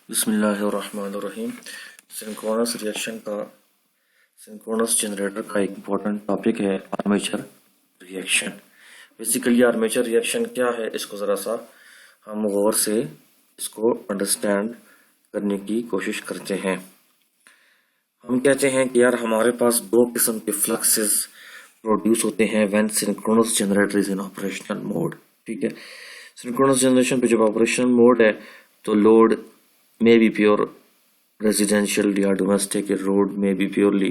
बिस्मिल्लाहिर्रहमानिर्रहीम। Synchronous reaction का synchronous generator का एक इम्पोर्टेंट टॉपिक है armature reaction. Basically armature reaction क्या है, इसको ज़रा सा हम गौर से इसको अंडरस्टैंड करने की कोशिश करते हैं। हम कहते हैं कि यार हमारे पास दो किस्म के फ्लक्सेस प्रोड्यूस होते हैं when synchronous generator is in operational mode. ठीक है, सिंक्रोनस जनरेशन पे जब ऑपरेशनल मोड है तो load may be pure residential या डोमेस्टिक, लोड में बी प्योरली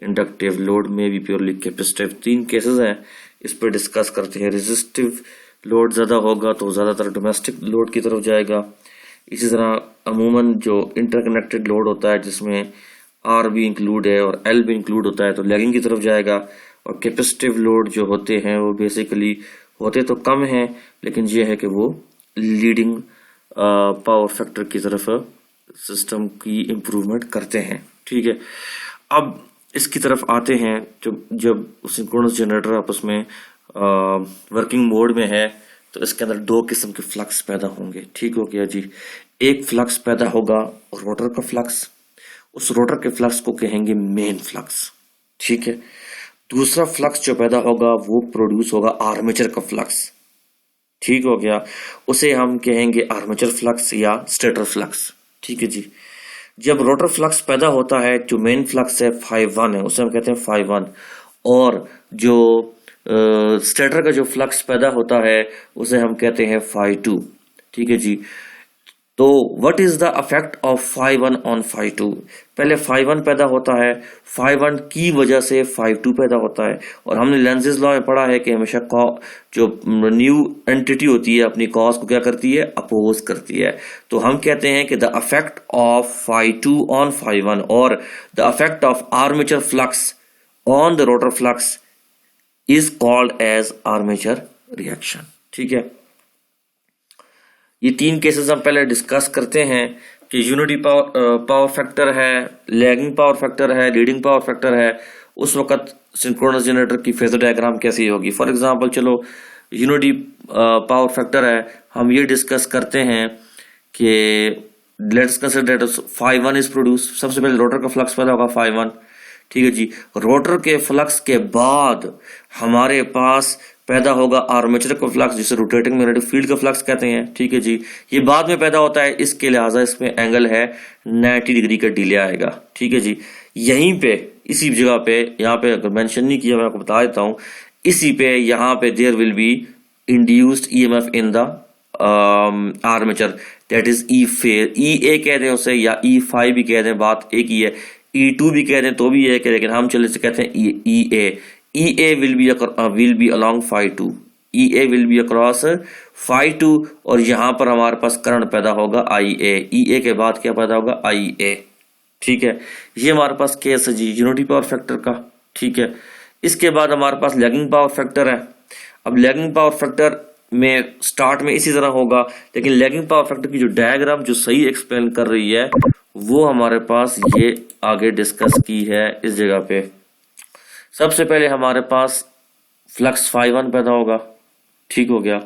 इंडक्टिव, लोड में बी प्योरली कैपेसिटिव। तीन केसेस हैं, इस पर डिस्कस करते हैं। रेजिस्टिव लोड ज़्यादा होगा तो ज़्यादातर डोमेस्टिक लोड की तरफ जाएगा। इसी तरह अमूमन जो इंटरकनेक्टेड लोड होता है जिसमें आर भी इंक्लूड है और एल भी इंक्लूड होता है तो लैगिंग की तरफ जाएगा। और कैपेसिटिव लोड जो होते हैं वो बेसिकली होते तो कम हैं, लेकिन ये है कि वो लीडिंग पावर फैक्टर की तरफ सिस्टम की इम्प्रूवमेंट करते हैं। ठीक है, अब इसकी तरफ आते हैं। जब सिंक्रोनस जनरेटर आपस में वर्किंग मोड में है तो इसके अंदर दो किस्म के फ्लक्स पैदा होंगे। ठीक हो गया जी। एक फ्लक्स पैदा होगा रोटर का फ्लक्स, उस रोटर के फ्लक्स को कहेंगे मेन फ्लक्स। ठीक है, दूसरा फ्लक्स जो पैदा होगा वो प्रोड्यूस होगा आर्मेचर का फ्लक्स। ठीक हो गया, उसे हम कहेंगे आर्मेचर फ्लक्स या स्टेटर फ्लक्स। ठीक है जी। जब रोटर फ्लक्स पैदा होता है जो मेन फ्लक्स है φ1 है, उसे हम कहते हैं φ1। और जो स्टेटर का जो फ्लक्स पैदा होता है उसे हम कहते हैं φ2। ठीक है जी। तो what is the effect of φ1 on φ2? पहले φ1 पैदा होता है, φ1 की वजह से φ2 पैदा होता है। और हमने लेंजेस लॉ में पढ़ा है कि हमेशा जो न्यू एंटिटी होती है अपनी कॉज को क्या करती है, अपोज करती है। तो हम कहते हैं कि द इफेक्ट ऑफ φ2 ऑन φ1 और the effect of armature flux on the rotor flux is called as armature reaction. ठीक है, ये तीन केसेस हम पहले डिस्कस करते हैं कि यूनिटी पावर फैक्टर है, लैगिंग पावर फैक्टर है, लीडिंग पावर फैक्टर है। उस वक्त सिंक्रोनस जनरेटर की फेजर डायग्राम कैसी होगी। फॉर एग्जांपल चलो यूनिटी पावर फैक्टर है, हम ये डिस्कस करते हैं कि let's consider that φ1 is produce. सबसे पहले रोटर का फ्लक्स पैदा होगा φ1। ठीक है जी। रोटर के फ्लक्स के बाद हमारे पास पैदा होगा आर्मेचर का फ्लक्स जिसे रोटेटिंग मैग्नेटिक फील्ड का फ्लक्स कहते हैं। ठीक है जी, ये बाद में पैदा होता है, इसके लिहाजा इसमें एंगल है 90 डिग्री का डिले आएगा। ठीक है जी। यहीं पे इसी जगह पे, यहाँ पे अगर मेंशन नहीं किया मैं आपको बता देता हूँ, इसी पे यहाँ पे there will be induced EMF in the armature, that is E phase. E A कह दें उसे या ई फाइव भी कह दें, बात एक ही है। E2 भी कह दें तो भी एक है, लेकिन हम चले से कहते हैं EA। EA will be along φ2। EA will be across φ2 और यहां पर हमारे पास करंट पैदा होगा IA। EA के बाद क्या पैदा होगा, IA। ठीक है, ये हमारे पास केस है जी यूनिटी पावर फैक्टर का। ठीक है, इसके बाद हमारे पास लैगिंग पावर फैक्टर है। अब लैगिंग पावर फैक्टर में स्टार्ट में इसी तरह होगा, लेकिन लैगिंग पावर फैक्टर की जो डायग्राम जो सही एक्सप्लेन कर रही है वो हमारे पास ये आगे डिस्कस की है इस जगह पे। सबसे पहले हमारे पास फ्लक्स φ1 पैदा होगा। ठीक हो गया,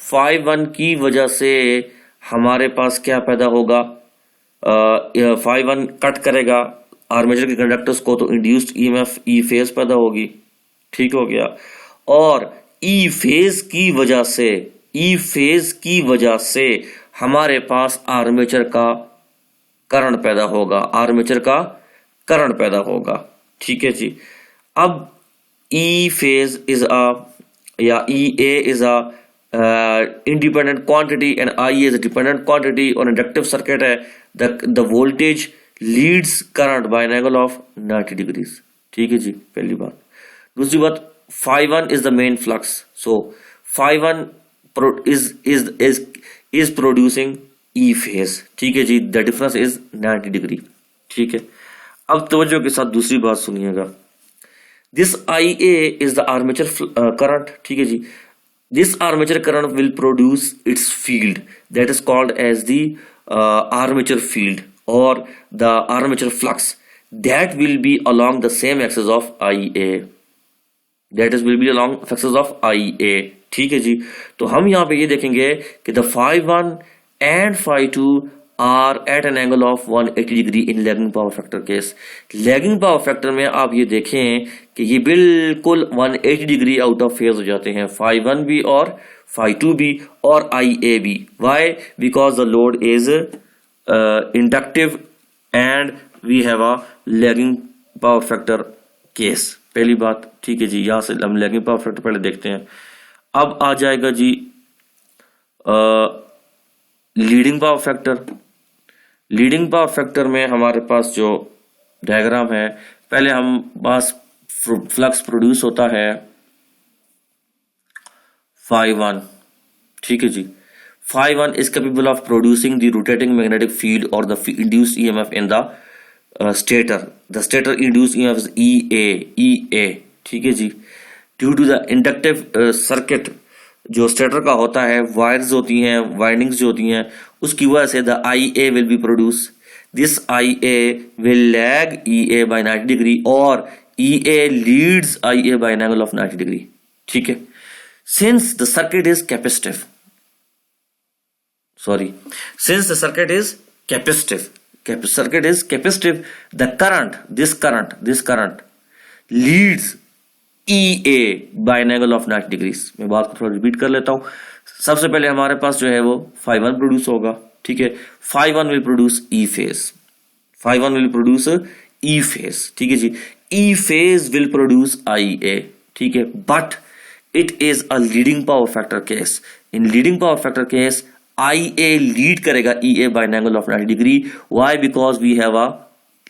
φ1 की वजह से हमारे पास क्या पैदा होगा, φ1 कट करेगा आर्मेचर के कंडक्टर्स को तो इंड्यूस्ड ईएमएफ ई फेज पैदा होगी। ठीक हो गया, और ई फेज की वजह से हमारे पास आर्मेचर का करंट पैदा होगा। ठीक है जी। अब ई फेज इज या E A is independent quantity and I is dependent quantity और इंडक्टिव सर्किट है। The voltage leads current by an angle of 90 degrees. ठीक है जी, पहली बात। दूसरी बात, φ1 is the main flux, so φ1 is producing E phase. ठीक है जी, द डिफरेंस इज 90 डिग्री। ठीक है, अब तवज्जो के साथ दूसरी बात सुनिएगा। This IA is the armature current. ठीक है जी, this armature current will produce its field that is called as the armature field और the armature flux that will be along the same axis of IA। ठीक है जी। तो हम यहाँ पे ये देखेंगे कि the φ1 and φ2 are at an angle of 180 degree in lagging power factor case. Lagging power factor में आप ये देखें कि ये बिल्कुल 180 डिग्री आउट ऑफ फेज हो जाते हैं, फाई 1 भी और फाई 2 भी और आई ए भी। Why? Because the load is inductive and we have a lagging power factor case. पहली बात, ठीक है जी, यहां से हम लैगिंग पावर फैक्टर पहले देखते हैं। अब आ जाएगा जी leading power factor. Leading power factor में हमारे पास जो डायग्राम है, पहले हम पास फ्लक्स प्रोड्यूस होता है फाई 1, ठीक है जी। Phi 1 is capable of producing the rotating magnetic field or the induced EMF in the stator. The stator induced EMF is EA, ठीक है जी। Due to the inductive circuit जो स्टेटर का होता है, वायर्स होती हैं, वाइंडिंग्स जो होती हैं, उसकी वजह से the IA will be produced. This IA will lag EA by 90 degree और EA leads IA by an angle of 90 degree, ठीक है। Since the circuit is capacitive, the current, this current leads EA by an angle of 90 degrees। मैं बात को थोड़ा repeat कर लेता हूं। सबसे पहले हमारे पास जो है वो फाई 1 प्रोड्यूस होगा, ठीक है। Phi 1 will produce E phase, ठीक है जी। E phase will produce IA, ठीक है। But it is a leading power factor case. In leading power factor case IA lead करेगा EA by an angle of 90 degree. Why? Because we have a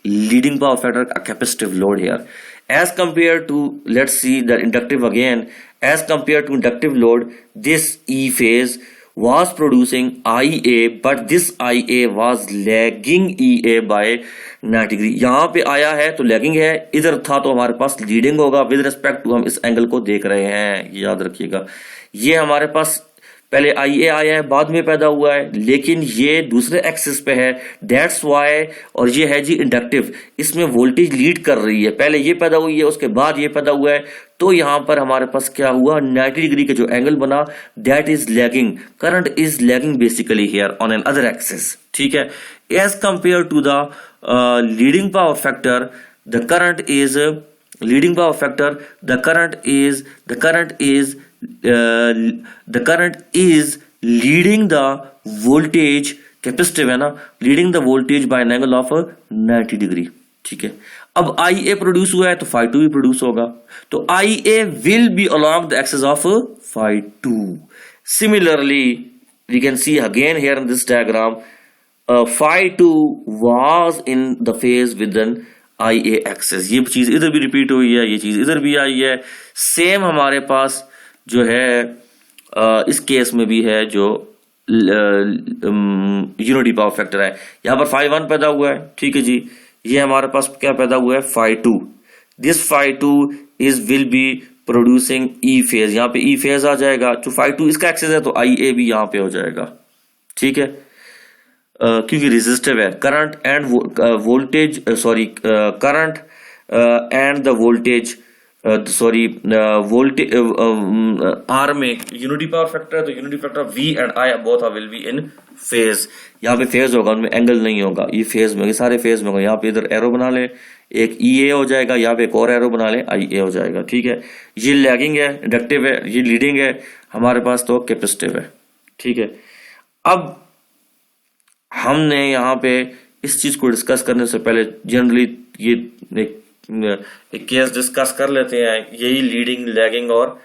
leading power factor, a capacitive load here. As compared to, let's see the inductive again. As compared to inductive load, this E phase was producing IA, but this IA was lagging EA by 90 degree. यहाँ पे आया है तो lagging है, इधर था तो हमारे पास लीडिंग होगा। विद रिस्पेक्ट टू हम इस एंगल को देख रहे हैं, याद रखिएगा। ये हमारे पास पहले IA आया है, बाद में पैदा हुआ है, लेकिन ये दूसरे एक्सिस पे है, दैट्स वाई। और ये है जी इंडक्टिव, इसमें वोल्टेज लीड कर रही है। पहले ये पैदा हुई है, उसके बाद ये पैदा हुआ है, तो यहां पर हमारे पास क्या हुआ, 90 डिग्री का जो एंगल बना, that is lagging. Current is lagging basically here on an other axis, ठीक है। As compare to the leading power factor, the current is leading power factor, the current is leading the voltage, capacitive है ना, leading the voltage by an angle of 90 degree, ठीक है। अब IA produce हुआ है तो फाई 2 भी produce होगा, तो IA will be along the axis of phi 2। Similarly we can see again here in this diagram, phi 2 was in the phase with an IA axis. ये चीज इधर भी रिपीट हुई है, ये चीज इधर भी आई है। सेम हमारे पास जो है इस केस में भी है, जो यूनिटी पावर फैक्टर है। यहां पर फाई 1 पैदा हुआ है, ठीक है जी। ये हमारे पास क्या पैदा हुआ है, phi 2। This phi 2 is will be producing E phase. यहाँ पे ई फेज आ जाएगा, जो फाई 2 इसका एक्सिस है तो IA भी यहाँ पे हो जाएगा, ठीक है। क्योंकि रेजिस्टिव है, current and voltage, current and the voltage voltage R में यूनिटी पावर फैक्टर है, तो unity factor V and I both will be in phase. यहाँ पे फेज होगा, उनमें एंगल नहीं होगा। ये फेज में, ये सारे फेज में होगा। यहाँ पे इधर एरो बना ले, एक EA हो जाएगा, यहाँ पे एक और एरो बना ले, IA हो जाएगा, ठीक है। ये लैगिंग है, इंडक्टिव है, ये लीडिंग है, हमारे पास तो कैपेसिटिव है, ठीक है। अब हमने यहाँ पे इस चीज को डिस्कस करने से पहले जनरली ये एक केस डिस्कस कर लेते हैं, यही लीडिंग, लैगिंग और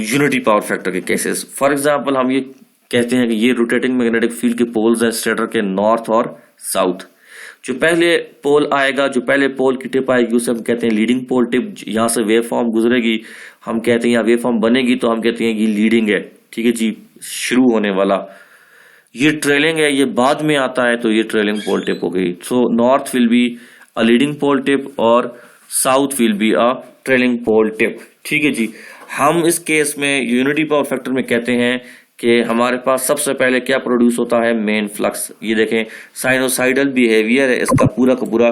यूनिटी पावर फैक्टर के केसेस। फॉर एग्जांपल हम ये कहते हैं कि ये रोटेटिंग मैग्नेटिक फील्ड के पोल्स हैं स्टेटर के नॉर्थ और साउथ। जो पहले पोल आएगा, जो पहले पोल की टिप आएगी, उसे हम कहते हैं लीडिंग पोल टिप। यहाँ से वेव फॉर्म गुजरेगी, हम कहते हैं यहाँ वेव फॉर्म बनेगी, तो हम कहते हैं ये लीडिंग है, ठीक है जी, शुरू होने वाला। ये ट्रेलिंग है, ये बाद में आता है, तो ये ट्रेलिंग पोल टिप हो गई। So north will be a leading pole tip और south will be a trailing pole tip, ठीक है जी। हम इस केस में यूनिटी पावर फैक्टर में कहते हैं कि हमारे पास सबसे पहले क्या प्रोड्यूस होता है, मेन फ्लक्स। ये देखें, साइनोसाइडल बिहेवियर है इसका, पूरा का पूरा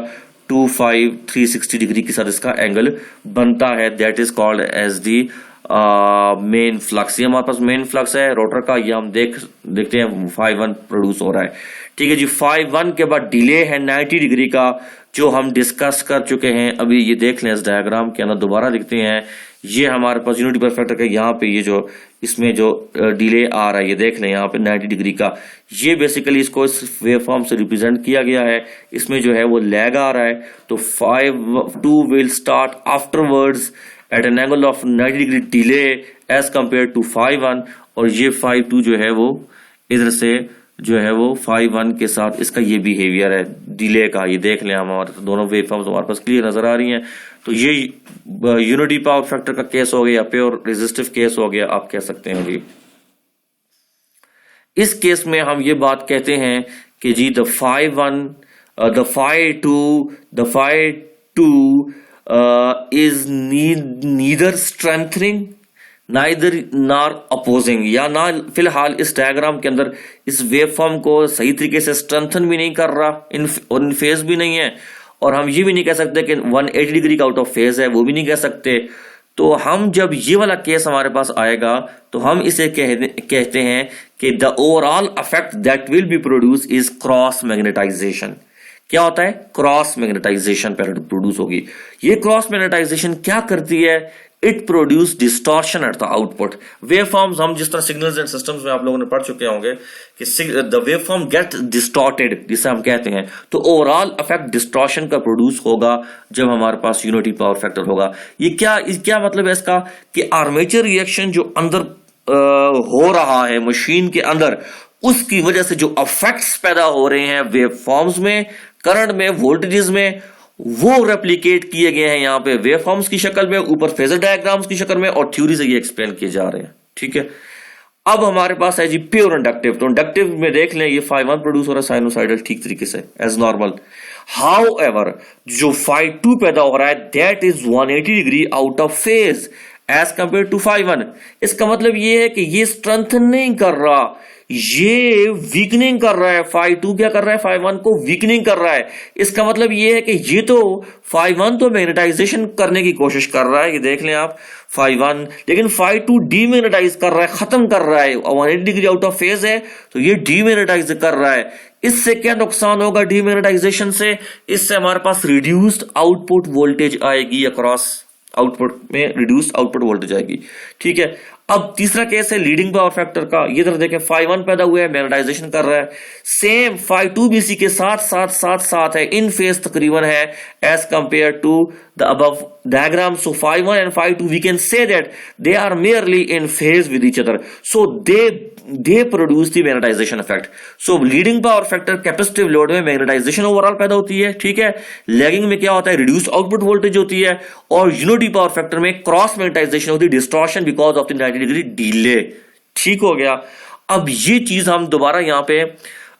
360 डिग्री के साथ इसका एंगल बनता है, that is called as the main flux. ये हमारे पास मेन फ्लक्स है रोटर का, ये हम देखते हैं φ1 प्रोड्यूस हो रहा है। ठीक है जी, φ1 के बाद डिले है 90 डिग्री का, जो हम डिस्कस कर चुके हैं अभी। ये देख लें इस डायग्राम के अंदर, दोबारा लिखते हैं। ये हमारे पास यूनिटी पावर फैक्टर का यहाँ पे ये जो इसमें जो डिले आ रहा है, ये देख लें यहाँ पे 90 डिग्री का। ये बेसिकली इसको इस वेव फॉर्म से रिप्रेजेंट किया गया है। इसमें जो है वो लैग आ रहा है, तो φ2 will start afterwards at an angle of 90 degree delay as compare to φ1, और ये φ2 जो है वो इधर से जो है वो φ1 के साथ इसका ये बिहेवियर है डिले का। ये देख लें, हमारे दोनों वेव फॉर्म्स हमारे पास क्लियर नजर आ रही हैं। तो ये यूनिटी पावर फैक्टर का केस हो गया, प्योर रेजिस्टिव केस हो गया, आप कह सकते हैं जी। इस केस में हम ये बात कहते हैं कि जी the φ2 is neither strengthening neither nor opposing, या ना फिलहाल इस डायग्राम के अंदर इस वेव फॉर्म को सही तरीके से स्ट्रेंथन भी नहीं कर रहा, इन फेज भी नहीं है, और हम ये भी नहीं कह सकते कि 180 डिग्री का आउट ऑफ फेज है, वो भी नहीं कह सकते। तो हम जब ये वाला केस हमारे पास आएगा तो हम इसे कहते हैं कि the overall effect that will be produce is cross magnetization. क्या होता है? क्रॉस मैग्नेटाइजेशन प्रोड्यूस होगी। ये क्रॉस मैग्नेटाइजेशन क्या करती है? It produce distortion at the output. Wave forms हम जिस तरह सिग्नल्स एंड सिस्टम्स में आप लोगों ने पढ़ चुके होंगे कि the wave form get distorted, जिसे हम कहते हैं। तो ओवरऑल इफेक्ट डिस्टॉर्शन का प्रोड्यूस होगा जब हमारे पास यूनिटी पावर फैक्टर होगा। ये क्या मतलब है इसका? कि आर्मेचर रिएक्शन जो अंदर हो रहा है मशीन के अंदर, उसकी वजह से जो इफेक्ट्स पैदा हो रहे हैं वेव फॉर्म्स में, करंट में, वोल्टेजेस में, वो रेप्लिकेट किए गए हैं यहाँ पे वेव फॉर्म्स की शक्ल में, ऊपर फेजर डायग्राम्स की शक्ल में, और थ्योरी से ये एक्सप्लेन किए जा रहे हैं। ठीक है, अब हमारे पास है जी प्योर इंडक्टिव। तो इंडक्टिव में देख लें, ये φ1 प्रोड्यूस हो रहा है साइनोसाइडल ठीक तरीके से एज नॉर्मल। हाउएवर जो φ2 पैदा हो रहा है that is 180 degree out of phase as compare to φ1। इसका मतलब ये है कि ये स्ट्रेंथन नहीं कर रहा, ये वीकनिंग कर रहा है। φ2 क्या कर रहा है? φ1 को वीकनिंग कर रहा है। इसका मतलब ये है कि ये तो φ1 तो मैग्नेटाइजेशन करने की कोशिश कर रहा है, ये देख लें आप φ1, लेकिन φ2 डीमैग्नेटाइज कर रहा है, खत्म कर रहा है। 180 डिग्री आउट ऑफ फेज है तो ये डीमैग्नेटाइज कर रहा है। इससे क्या नुकसान होगा डीमैग्नेटाइजेशन से? इससे हमारे पास रिड्यूस्ड आउटपुट वोल्टेज आएगी, अक्रॉस आउटपुट में रिड्यूस्ड आउटपुट वोल्टेज आएगी। ठीक है, अब तीसरा केस है लीडिंग पावर फैक्टर का। ये तरह देखें, φ1 पैदा हुआ है, मैग्नेटाइजेशन कर रहा है, सेम φ2 भी इसी के साथ है, इन फेज तकरीबन है as compare to the above diagram. So φ1 and φ2 we can say that they are merely in phase with each other, so they produce the magnetization effect. So leading power factor capacitive load में magnetization overall पैदा होती है। ठीक है, lagging में क्या होता है? रिड्यूस्ड आउटपुट वोल्टेज होती है, और यूनिटी पावर फैक्टर में क्रॉस मैग्नेटाइजेशन होती है, distortion because of the 90 degree delay. ठीक हो गया। अब ये चीज हम दोबारा यहाँ पे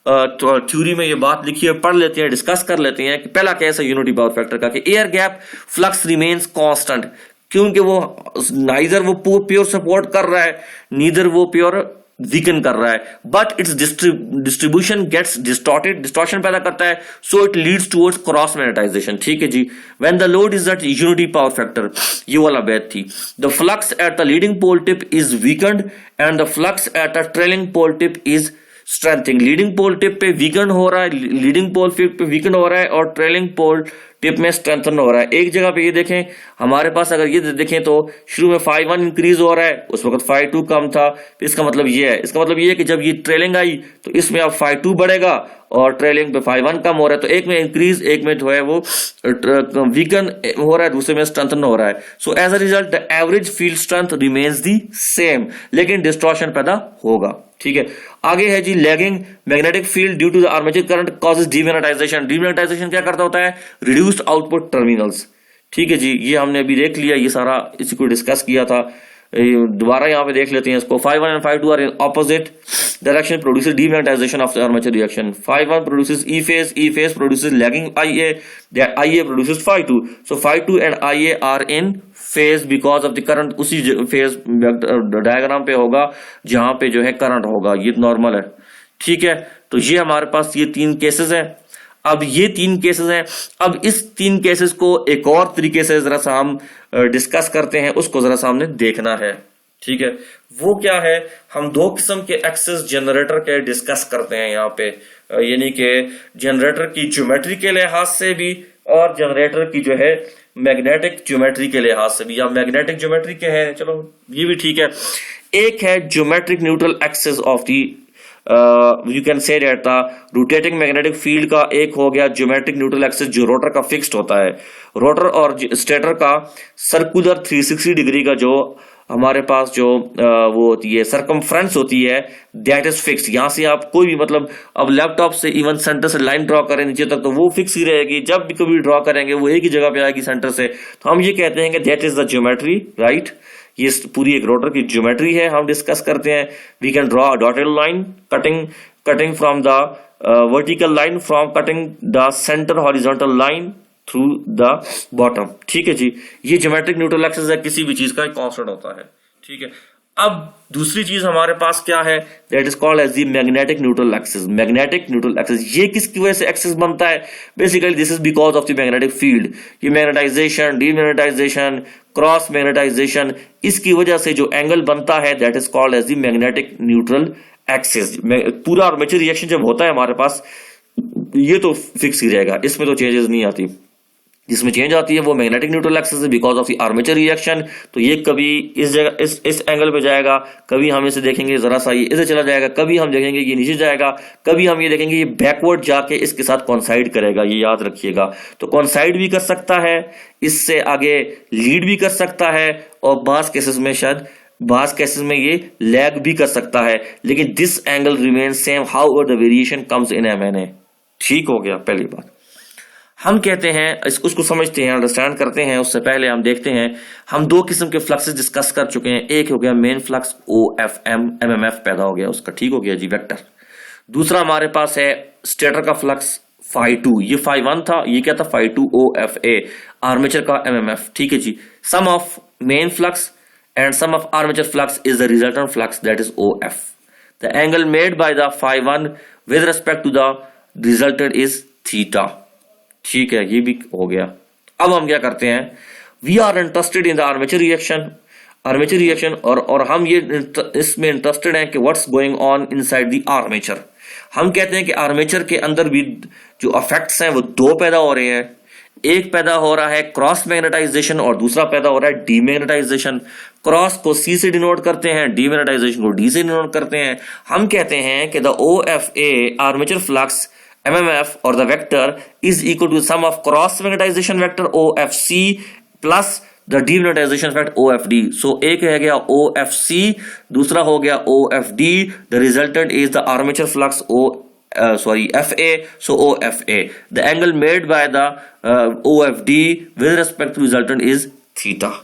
थ्योरी में ये बात लिखी है, पढ़ लेते हैं, डिस्कस कर लेते हैं कि पहला केस है यूनिटी पावर फैक्टर का कि air gap flux remains constant, क्योंकि वो नाइदर वो प्योर सपोर्ट कर रहा है, नीदर वो प्योर वीकन कर रहा है, but its distribution gets distorted, distortion पैदा करता है, so it leads towards cross magnetization. ठीक है जी, when the load is at unity power factor, ये वाला बात थी, the flux at the leading pole tip is weakened and the flux at the trailing pole tip is strengthening. Leading pole tip पे weakened हो रहा है, leading pole tip पे weakened हो रहा है, और ट्रेलिंग पोल टिप में स्ट्रेंथन हो रहा है। एक जगह पे ये देखें, हमारे पास अगर ये देखें तो शुरू में φ1 इंक्रीज हो रहा है, उस वक्त φ2 कम था। तो इसका मतलब ये है, इसका मतलब ये है कि जब ये ट्रेलिंग आई तो इसमें अब φ2 बढ़ेगा और ट्रेलिंग पे φ1 कम हो रहा है। तो एक में इंक्रीज, एक में जो है वो वीकन हो रहा है, दूसरे में स्ट्रेंथन हो रहा है। So as a result the average field strength remains the same, लेकिन डिस्टॉर्शन पैदा होगा। ठीक है, आगे है जी lagging magnetic field due to the armature current causes demagnetization. Demagnetization क्या करता होता है? Reduced output terminals. ठीक है जी, ये हमने अभी देख लिया, ये सारा इसी को डिस्कस किया था, दोबारा यहाँ पे देख लेते हैं इसको। φ1 and φ2 are in opposite direction, produces demagnetization of the armature reaction. φ1 produces E phase produces lagging IA, IA produces φ2। So φ2 and IA are in phase because of the current, उसी फेज डायग्राम पे होगा जहां पे जो है current होगा, ये normal है। ठीक है, तो ये हमारे पास ये तीन केसेस हैं। अब ये तीन केसेस हैं, अब इस तीन केसेस को एक और तरीके से जरा सा हम डिस्कस करते हैं उसको जरा सामने देखना है। ठीक है, वो क्या है, हम दो किस्म के एक्सेस जनरेटर के डिस्कस करते हैं यहाँ पे, यानी कि जनरेटर की ज्योमेट्री के लिहाज से भी और जनरेटर की जो है मैग्नेटिक ज्योमेट्री के लिहाज से भी, या मैग्नेटिक ज्योमेट्री के है, चलो ये भी ठीक है। एक है geometric neutral axis of the, you can say that the rotating magnetic field का एक हो गया ज्योमेट्रिक न्यूट्रल एक्सेस जो रोटर का फिक्स्ड होता है। रोटर और स्टेटर का सर्कुलर 360 डिग्री का जो हमारे पास जो वो होती है सरकमफ्रेंस होती है, दैट इज फिक्स। यहां से आप कोई भी मतलब अब लैपटॉप से इवन सेंटर से लाइन ड्रॉ करें नीचे तक तो वो फिक्स ही रहेगी, जब भी कभी ड्रॉ करेंगे वो एक ही जगह पे आएगी सेंटर से। तो हम ये कहते हैं कि that is the geometry, right. ये पूरी एक रोटर की ज्योमेट्री है, हम डिस्कस करते हैं। We can draw a dotted line cutting from the vertical line from cutting the centre horizontal line through the bottom. ठीक है जी, ये ज्योमेट्रिक न्यूट्रल एक्सेस है, किसी भी चीज का एक कांस्टेंट होता है। ठीक है, अब दूसरी चीज हमारे पास क्या है, that is called as the magnetic neutral axis. Magnetic neutral axis ये किसकी वजह से एक्सेस बनता है, basically this is because of the magnetic field. ये मैग्नेटाइजेशन, डीमैग्नेटाइजेशन, क्रॉस मैग्नेटाइजेशन, इसकी वजह से जो एंगल बनता है that is called as the magnetic neutral axis. पूरा आर्मेचर रिएक्शन जब होता है हमारे पास, ये तो फिक्स ही रहेगा, इसमें तो चेंजेस नहीं आती। जिसमें चेंज आती है वो मैग्नेटिक न्यूट्रल एक्सेस है because of the armature reaction. तो ये कभी इस जगह इस एंगल पे जाएगा, कभी हम इसे देखेंगे जरा सा ये इधर चला जाएगा, कभी हम देखेंगे ये नीचे जाएगा, कभी हम ये देखेंगे ये बैकवर्ड जाके इसके साथ कॉन्साइड करेगा, ये याद रखिएगा। तो कॉन्साइड भी कर सकता है, इससे आगे लीड भी कर सकता है, और बास केसेस में ये लैग भी कर सकता है, लेकिन this angle remains same how the variation comes in MNA. ठीक हो गया पहली बात। हम कहते हैं उसको समझते हैं, अंडरस्टैंड करते हैं। उससे पहले हम देखते हैं, हम दो किस्म के फ्लक्सेस डिस्कस कर चुके हैं। एक हो गया मेन फ्लक्स OFM, MMF पैदा हो गया उसका, ठीक हो गया जी, वेक्टर। दूसरा हमारे पास है स्टेटर का फ्लक्स φ2, ये φ1 था, ये क्या था φ2 OFA, आर्मेचर का MMF। ठीक है जी, sum of main flux and sum of armature flux is the resultant flux that is OF। The angle made by the φ1 with respect to the resultant is theta. ठीक है, ये भी हो गया। अब हम क्या करते हैं, we are interested in the armature reaction, और हम ये इसमें इंटरेस्टेड हैं कि what's going on inside the armature. हम कहते हैं कि आर्मेचर के अंदर भी जो इफेक्ट्स हैं वो दो पैदा हो रहे हैं। एक पैदा हो रहा है क्रॉस मैग्नेटाइजेशन और दूसरा पैदा हो रहा है डीमैग्नेटाइजेशन। क्रॉस को C से डिनोट करते हैं, डीमैग्नेटाइजेशन को D से डिनोट करते हैं। हम कहते हैं कि the OFA armature flux MMF और the vector is equal to sum of cross magnetization vector OFC plus the demagnetization vector OFD. So एक है गया OFC, दूसरा हो गया OFD. The resultant is the armature flux FA, so OFA. The angle made by the OFD with respect to resultant is theta.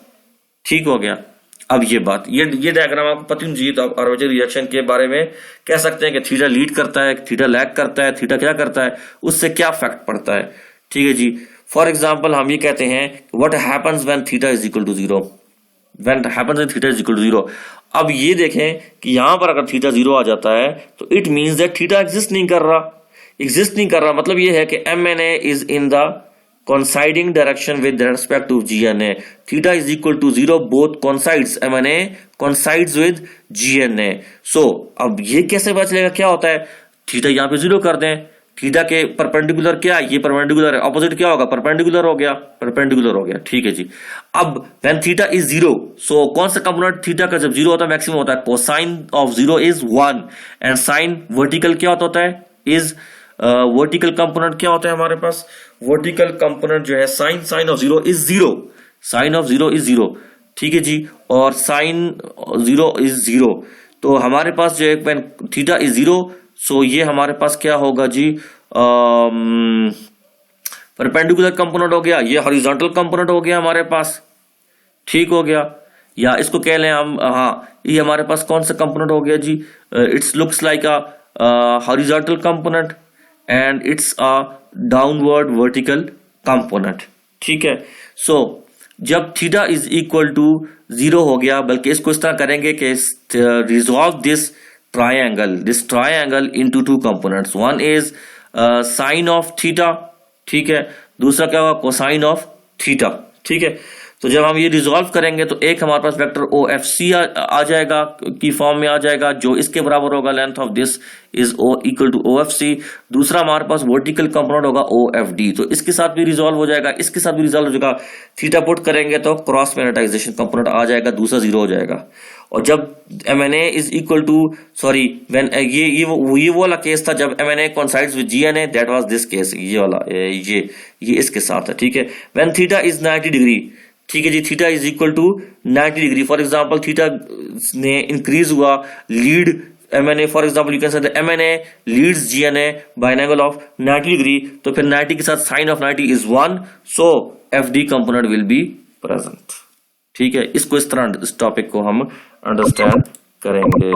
ठीक हो गया। अब ये बात, ये डायग्राम आपको पता होनी चाहिए। तो आप आर्मेचर रिएक्शन के बारे में कह सकते हैं कि थीटा लीड करता है, थीटा लैग करता है, थीटा क्या करता है, उससे क्या इफेक्ट पड़ता है। ठीक है जी, फॉर एग्जांपल हम ये कहते हैं what happens when theta is equal to zero, when happens when theta is equal to zero. अब ये देखें कि यहां पर अगर थीटा जीरो आ जाता है तो it means that theta exist नहीं कर रहा। मतलब ये है कि MNA is in the coinciding direction with respect to GNA. Theta is equal to 0, both coincides, MNA coincides with GNA. So अब ये कैसे पता चलेगा क्या होता है, थीटा यहाँ पे 0 कर दें, थीटा के परपेंडिकुलर क्या, ये परपेंडिकुलर है, ऑपोजिट क्या होगा, परपेंडिकुलर हो गया। ठीक है जी। अब when theta is 0, so कौन सा कंपोनेंट थीटा का जब 0 होता है मैक्सिमम होता है, cosine of 0 is 1 and sine vertical क्या होता है इज वर्टिकल कंपोनेंट क्या होता है हमारे पास, वर्टिकल कंपोनेंट जो है साइन ऑफ 0 इज 0। ठीक है जी, और साइन 0 इज 0। तो हमारे पास जो है थीटा इज 0, सो ये हमारे पास क्या होगा जी, परपेंडिकुलर कंपोनेंट हो गया, ये हॉरिजॉन्टल कंपोनेंट हो गया हमारे पास। ठीक हो गया, या इसको कह लें हम, हाँ ये हमारे पास कौन सा कंपोनेंट हो गया जी, its looks like a horizontal component and it's a downward vertical component. ठीक है, सो जब थीटा इज इक्वल टू 0 हो गया, बल्कि इसको इस तरह करेंगे कि resolve this triangle into two components, one is sine of theta, ठीक है, दूसरा क्या होगा कोसाइन ऑफ थीटा। ठीक है, तो जब हम ये रिजॉल्व करेंगे तो एक हमारे पास वेक्टर ओ एफ सी आ जाएगा की फॉर्म में आ जाएगा, जो इसके बराबर होगा length of this is O equal to O F C. दूसरा हमारे पास वर्टिकल कंपोनेंट होगा ओ एफ डी, तो इसके साथ भी रिजॉल्व हो जाएगा, इसके साथ भी रिजॉल्व हो जाएगा। थीटा पुट करेंगे तो क्रॉस मैग्नेटाइजेशन कंपोनेंट आ जाएगा, दूसरा जीरो हो जाएगा। और जब M N A is equal to sorry when ये वो वाला केस था जब M N A coincides with G N A, that was this case, ये वाला ये इसके साथ है, ठीक है। व्हेन थीटा इज 90 डिग्री, ठीक है जी, theta is equal to 90 degree. For example theta ने इंक्रीज हुआ, lead M N A, for example you can say M N A leads G N A by an angle of 90 degree, तो फिर 90 के साथ sine of 90 is 1, so F D component will be present, ठीक है। इसको इस तरह इस टॉपिक को हम अंडरस्टैंड करेंगे।